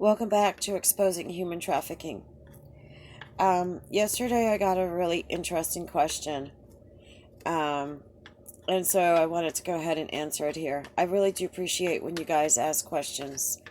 Welcome back to Exposing Human Trafficking. Yesterday I got a really interesting question, um, and so I wanted to go ahead and answer it here. I really do appreciate when you guys ask questions,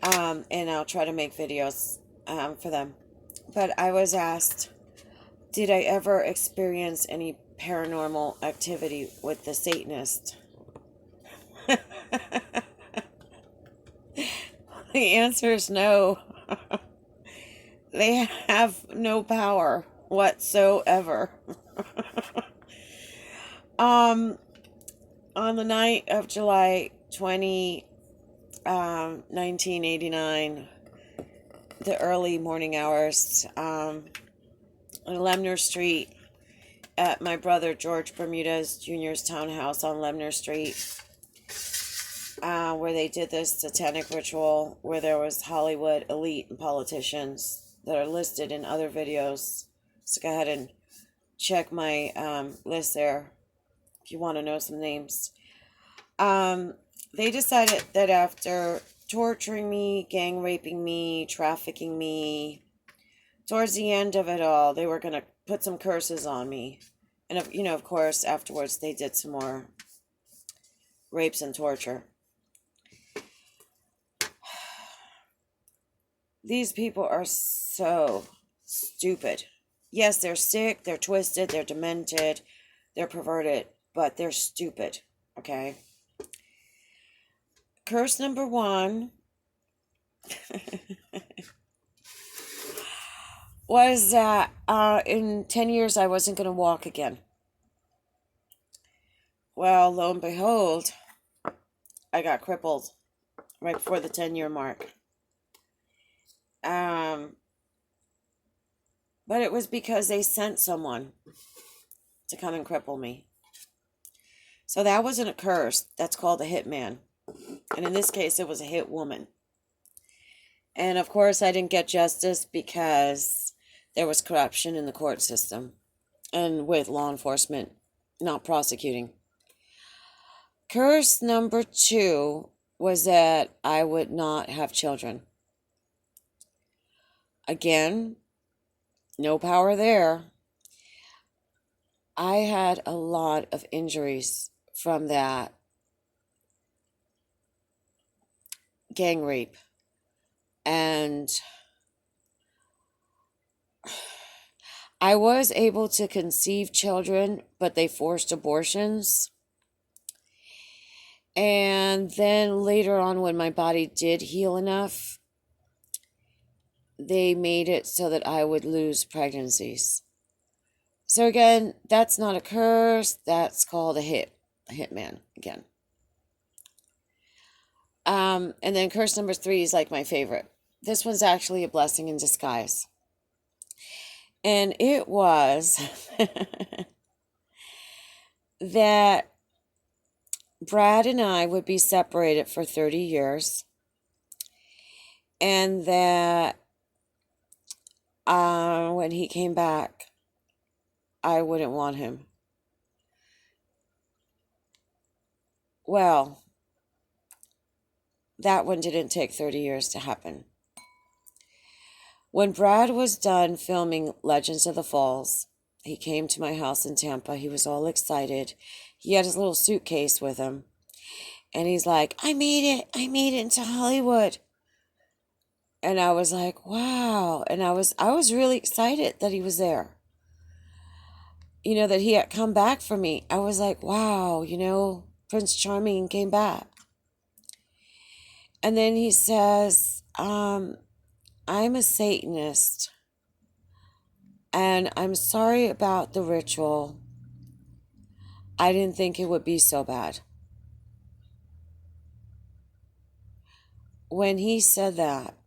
and I'll try to make videos for them. But I was asked, did I ever experience any paranormal activity with the Satanist? The answer is no. They have no power whatsoever. um, on the night of July 20, 1989, the early morning hours, on Lemner Street, at my brother George Bermudez Jr.'s townhouse on Lemner Street, where they did this satanic ritual, where there was Hollywood elite and politicians that are listed in other videos. So go ahead and check my list there if you want to know some names. They decided that after torturing me, gang raping me, trafficking me, towards the end of it all, they were going to put some curses on me. And, of course, afterwards they did some more rapes and torture. These people are so stupid. Yes, they're sick, they're twisted, they're demented, they're perverted, but they're stupid, okay? Curse number one was that in 10 years I wasn't going to walk again. Well, lo and behold, I got crippled right before the 10-year mark. But it was because they sent someone to come and cripple me. So that wasn't a curse. That's called a hitman. And in this case, it was a hit woman. And of course, I didn't get justice because there was corruption in the court system and with law enforcement not prosecuting. Curse number two was that I would not have children. Again, no power there. I had a lot of injuries from that gang rape. And I was able to conceive children, but they forced abortions. And then later on, when my body did heal enough, they made it so that I would lose pregnancies. So again, that's not a curse. That's called a hitman again. And then curse number three is like my favorite. This one's actually a blessing in disguise. And it was that Brad and I would be separated for 30 years. And that when he came back, I wouldn't want him. Well, that one didn't take 30 years to happen. When Brad was done filming Legends of the Falls, he came to my house in Tampa. He was all excited. He had his little suitcase with him. And he's like, I made it into Hollywood. And I was like, wow. And I was really excited that he was there. That he had come back for me. I was like, wow, Prince Charming came back. And then he says, I'm a Satanist. And I'm sorry about the ritual. I didn't think it would be so bad. When he said that,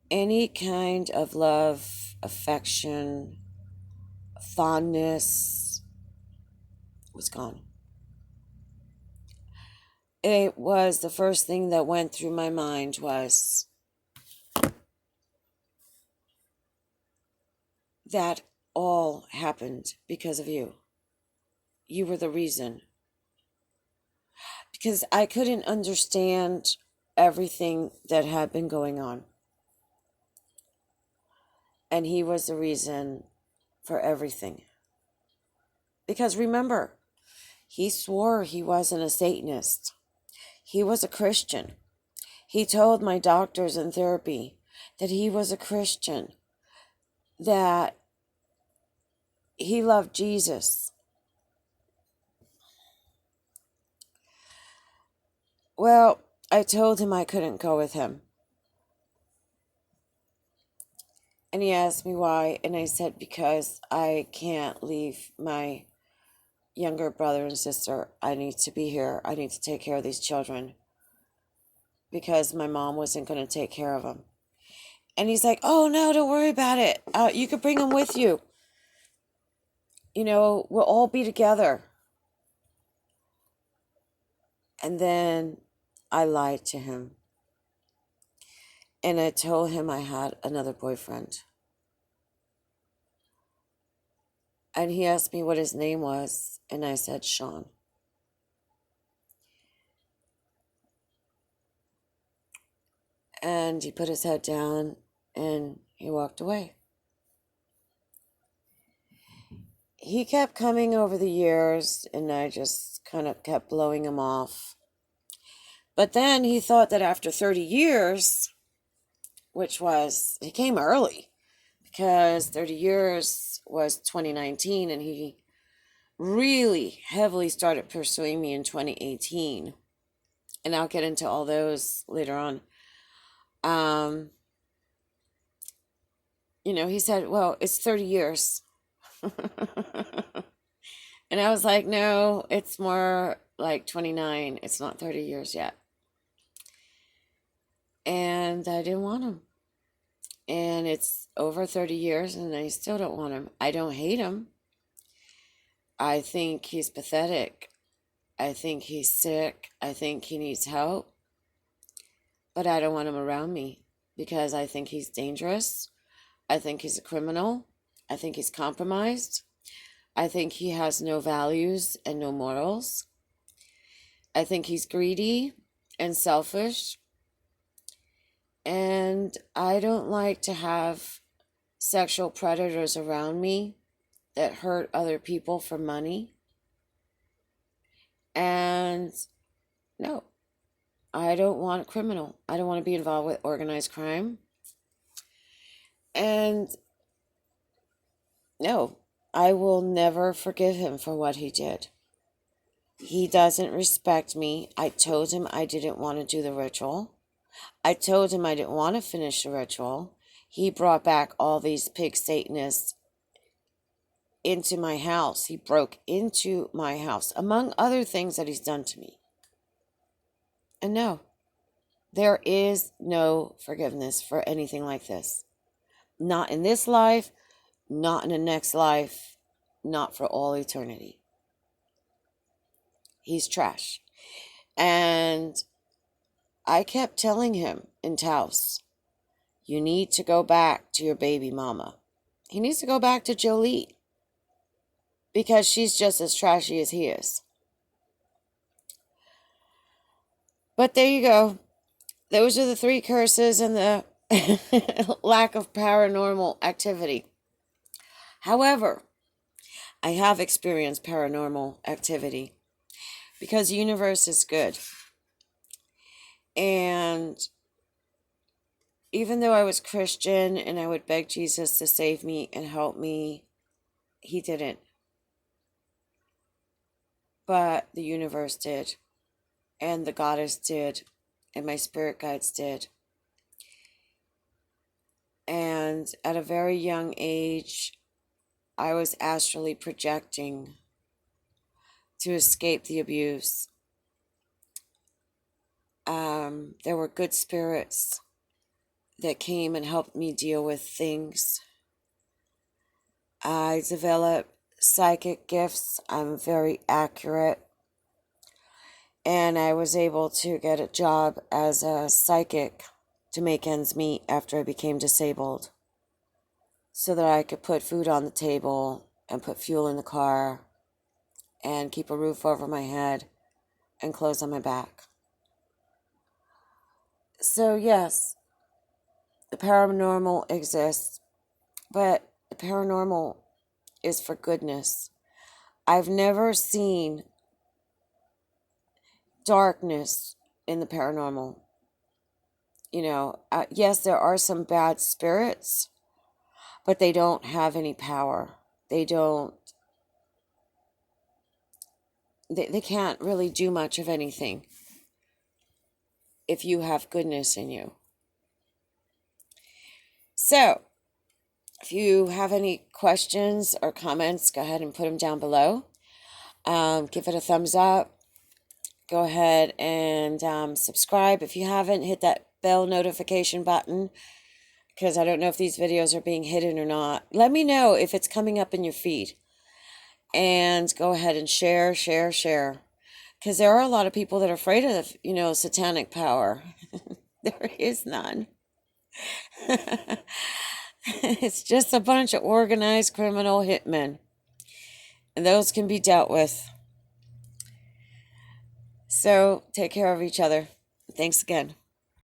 any kind of love, affection, fondness was gone. It was the first thing that went through my mind was that all happened because of you. You were the reason. Because I couldn't understand everything that had been going on. And he was the reason for everything. Because remember, he swore he wasn't a Satanist. He was a Christian. He told my doctors in therapy that he was a Christian, that he loved Jesus. Well, I told him I couldn't go with him. And he asked me why, and I said, because I can't leave my younger brother and sister. I need to be here. I need to take care of these children because my mom wasn't going to take care of them. And he's like, oh, no, don't worry about it. You could bring them with you. You know, we'll all be together. And then I lied to him. And I told him I had another boyfriend. And he asked me what his name was. And I said, Sean. And he put his head down and he walked away. He kept coming over the years, and I just kind of kept blowing him off. But then he thought that after 30 years, he came early, because 30 years was 2019, and he really heavily started pursuing me in 2018. And I'll get into all those later on. He said, well, it's 30 years. And I was like, no, it's more like 29. It's not 30 years yet. And I didn't want him. And it's over 30 years and I still don't want him. I don't hate him. I think he's pathetic. I think he's sick. I think he needs help. But I don't want him around me because I think he's dangerous. I think he's a criminal. I think he's compromised. I think he has no values and no morals. I think he's greedy and selfish. And I don't like to have sexual predators around me that hurt other people for money. And no, I don't want a criminal. I don't want to be involved with organized crime. And no, I will never forgive him for what he did. He doesn't respect me. I told him I didn't want to do the ritual. I told him I didn't want to finish the ritual. He brought back all these pig Satanists into my house. He broke into my house, among other things that he's done to me. And no, there is no forgiveness for anything like this. Not in this life, not in the next life, not for all eternity. He's trash. And I kept telling him in Taos, you need to go back to your baby mama. He needs to go back to Jolie because she's just as trashy as he is. But there you go. Those are the 3 curses and the lack of paranormal activity. However, I have experienced paranormal activity because the universe is good. And even though I was Christian and I would beg Jesus to save me and help me, he didn't. But the universe did. And the goddess did. And my spirit guides did. And at a very young age, I was astrally projecting to escape the abuse. There were good spirits that came and helped me deal with things. I developed psychic gifts. I'm very accurate. And I was able to get a job as a psychic to make ends meet after I became disabled, so that I could put food on the table and put fuel in the car and keep a roof over my head and clothes on my back. So, yes, the paranormal exists, but the paranormal is for goodness. I've never seen darkness in the paranormal. Yes, there are some bad spirits, but they don't have any power. They don't, they can't really do much of anything if you have goodness in you. So, if you have any questions or comments, go ahead and put them down below. Give it a thumbs up. Go ahead and subscribe. If you haven't, hit that bell notification button, because I don't know if these videos are being hidden or not. Let me know if it's coming up in your feed. And go ahead and share. Because there are a lot of people that are afraid of, satanic power. There is none. It's just a bunch of organized criminal hitmen. And those can be dealt with. So take care of each other. Thanks again.